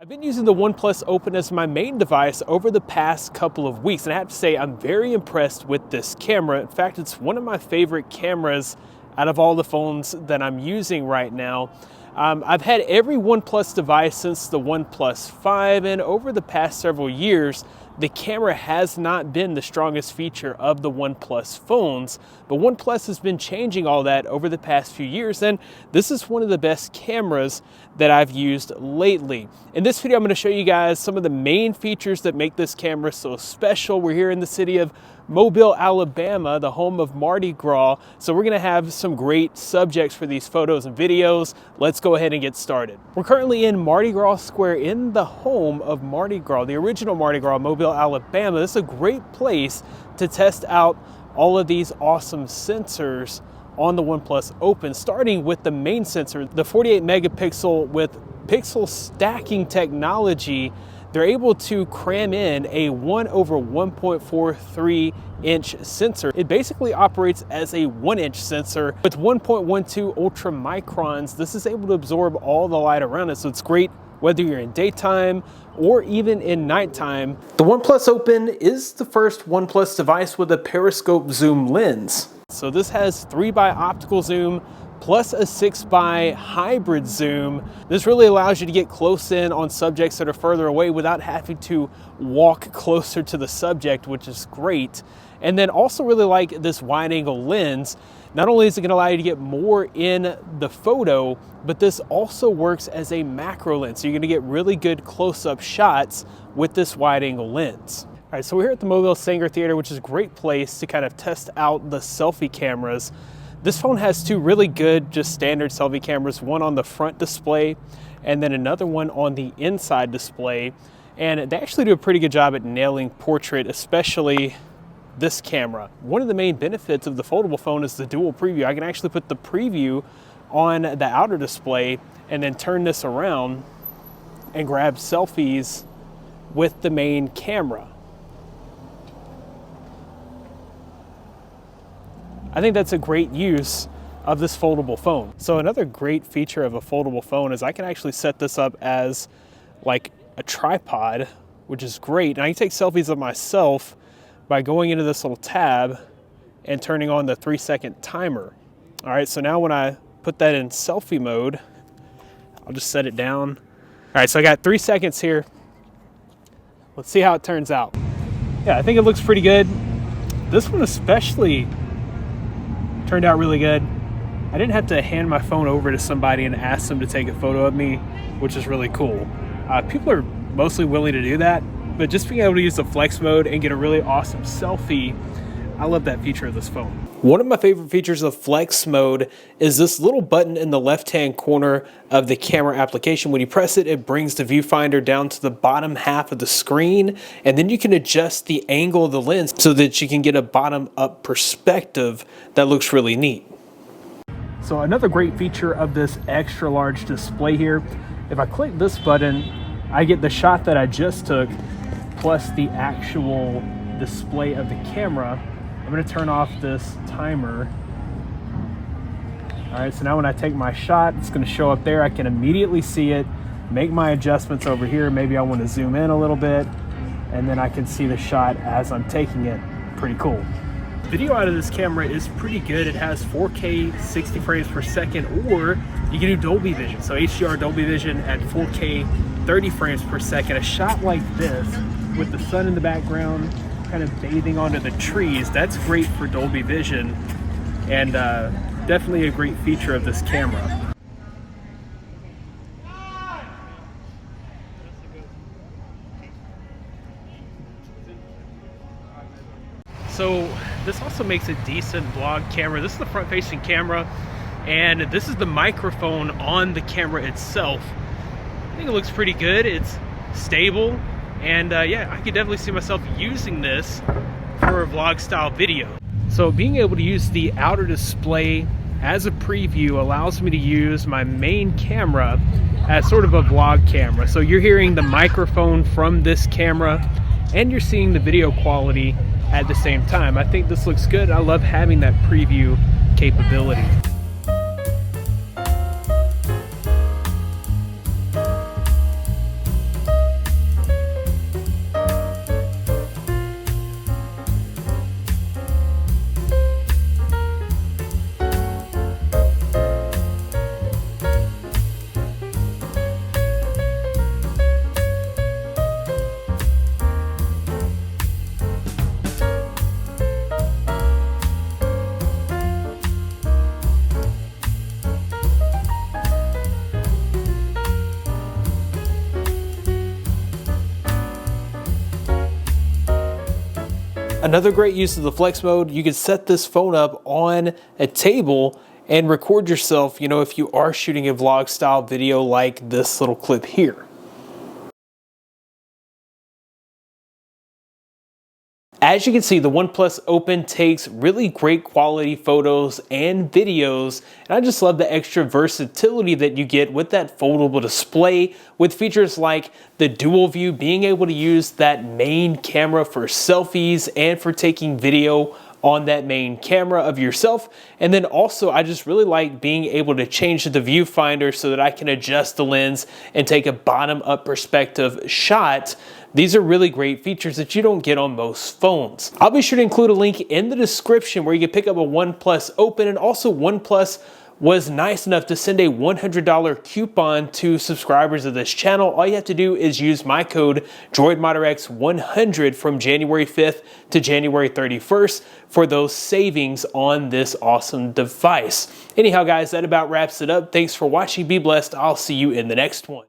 I've been using the OnePlus Open as my main device over the past couple of weeks, and I have to say I'm very impressed with this camera. In fact, it's one of my favorite cameras out of all the phones that I'm using right now. I've had every OnePlus device since the OnePlus 5, and over the past several years, the camera has not been the strongest feature of the OnePlus phones, but OnePlus has been changing all that over the past few years, and this is one of the best cameras that I've used lately. In this video, I'm going to show you guys some of the main features that make this camera so special. We're here in the city of Mobile, Alabama, the home of Mardi Gras, so we're going to have some great subjects for these photos and videos. Let's go ahead and get started. We're currently in Mardi Gras Square in the home of Mardi Gras, the original Mardi Gras, Mobile, Alabama. This is a great place to test out all of these awesome sensors on the OnePlus Open, starting with the main sensor, the 48 megapixel with pixel stacking technology. They're able to cram in a 1/1.43 inch sensor. It basically operates as a 1-inch sensor with 1.12 ultra microns. This is able to absorb all the light around it, so it's great whether you're in daytime or even in nighttime. The OnePlus Open is the first OnePlus device with a periscope zoom lens. So this has 3x optical zoom plus a 6x hybrid zoom. This really allows you to get close in on subjects that are further away without having to walk closer to the subject, which is great. And then also really like this wide angle lens. Not only is it gonna allow you to get more in the photo, but this also works as a macro lens. So you're gonna get really good close-up shots with this wide angle lens. All right, so we're here at the Mobile Sanger Theater, which is a great place to kind of test out the selfie cameras. This phone has two really good, just standard selfie cameras, one on the front display and then another one on the inside display. And they actually do a pretty good job at nailing portrait, especially this camera. One of the main benefits of the foldable phone is the dual preview. I can actually put the preview on the outer display and then turn this around and grab selfies with the main camera. I think that's a great use of this foldable phone. So another great feature of a foldable phone is I can actually set this up as like a tripod, which is great. And I can take selfies of myself by going into this little tab and turning on the 3-second timer. All right, so now when I put that in selfie mode, I'll just set it down. All right, so I got 3 seconds here. Let's see how it turns out. Yeah, I think it looks pretty good. This one especially turned out really good. I didn't have to hand my phone over to somebody and ask them to take a photo of me, which is really cool. People are mostly willing to do that, but just being able to use the flex mode and get a really awesome selfie, I love that feature of this phone. One of my favorite features of flex mode is this little button in the left-hand corner of the camera application. When you press it, it brings the viewfinder down to the bottom half of the screen, and then you can adjust the angle of the lens so that you can get a bottom-up perspective that looks really neat. So another great feature of this extra large display here, if I click this button, I get the shot that I just took plus the actual display of the camera. I'm going to turn off this timer. All right, so now when I take my shot, it's going to show up there. I can immediately see it, make my adjustments over here. Maybe I want to zoom in a little bit, and then I can see the shot as I'm taking it. Pretty cool. Video out of this camera is pretty good. It has 4K 60 frames per second, or you can do Dolby Vision. So HDR Dolby Vision at 4K 30 frames per second. A shot like this with the sun in the background kind of bathing onto the trees, that's great for Dolby Vision, and definitely a great feature of this camera. So this also makes a decent vlog camera. This is the front-facing camera, and this is the microphone on the camera itself. I think it looks pretty good. It's stable, and yeah, I could definitely see myself using this for a vlog style video. So being able to use the outer display as a preview allows me to use my main camera as sort of a vlog camera. So you're hearing the microphone from this camera and you're seeing the video quality at the same time. I think this looks good. I love having that preview capability. Another great use of the flex mode, you can set this phone up on a table and record yourself, you know, if you are shooting a vlog style video like this little clip here. As you can see, the OnePlus Open takes really great quality photos and videos, and I just love the extra versatility that you get with that foldable display, with features like the dual view, being able to use that main camera for selfies and for taking video on that main camera of yourself. And then also, I just really like being able to change the viewfinder so that I can adjust the lens and take a bottom up perspective shot. These are really great features that you don't get on most phones. I'll be sure to include a link in the description where you can pick up a OnePlus Open, and also OnePlus was nice enough to send a $100 coupon to subscribers of this channel. All you have to do is use my code DroidModderX100 from January 5th to January 31st for those savings on this awesome device. Anyhow, guys, that about wraps it up. Thanks for watching. Be blessed. I'll see you in the next one.